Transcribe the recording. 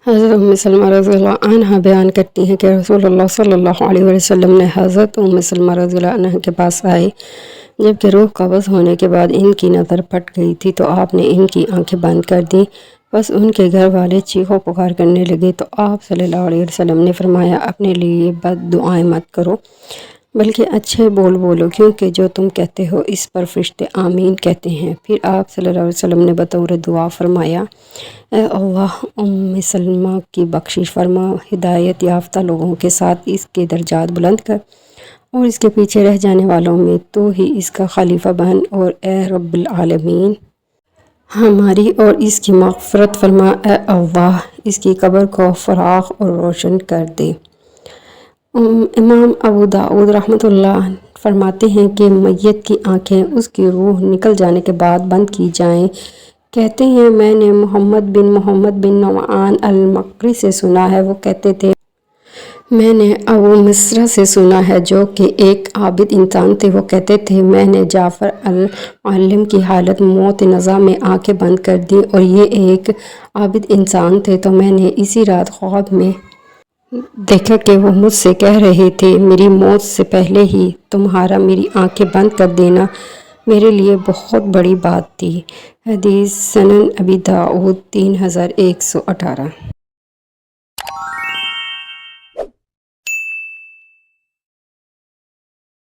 حضرت ام سلمہ رضی اللہ عنہ بیان کرتی ہیں کہ رسول اللہ صلی اللہ علیہ وسلم نے حضرت ام سلمہ رضی اللہ عنہ کے پاس آئے جبکہ روح قبض ہونے کے بعد ان کی نظر پھٹ گئی تھی تو آپ نے ان کی آنکھیں بند کر دیں۔ بس ان کے گھر والے چیخو پکار کرنے لگے تو آپ صلی اللہ علیہ وسلم نے فرمایا اپنے لیے بد دعائیں مت کرو بلکہ اچھے بول بولو، کیونکہ جو تم کہتے ہو اس پر فرشتے آمین کہتے ہیں۔ پھر آپ صلی اللہ علیہ وسلم نے بطور دعا فرمایا اے اللہ ام سلمہ کی بخشش فرما، ہدایت یافتہ لوگوں کے ساتھ اس کے درجات بلند کر اور اس کے پیچھے رہ جانے والوں میں تو ہی اس کا خلیفہ بن، اور اے رب العالمین ہماری اور اس کی مغفرت فرما، اے اللہ اس کی قبر کو فراخ اور روشن کر دے۔ امام ابو داؤد رحمۃ اللہ فرماتے ہیں کہ میت کی آنکھیں اس کی روح نکل جانے کے بعد بند کی جائیں۔ کہتے ہیں میں نے محمد بن نعمان المقری سے سنا ہے، وہ کہتے تھے میں نے ابو مصرع سے سنا ہے جو کہ ایک عابد انسان تھے، وہ کہتے تھے میں نے جعفر المعلم کی حالت موت نزع میں آنکھیں بند کر دیں اور یہ ایک عابد انسان تھے، تو میں نے اسی رات خواب میں دیکھا کہ وہ مجھ سے کہہ رہے تھے میری موت سے پہلے ہی تمہارا میری آنکھیں بند کر دینا میرے لیے بہت بڑی بات تھی۔ حدیث سنن ابی داؤد 3118۔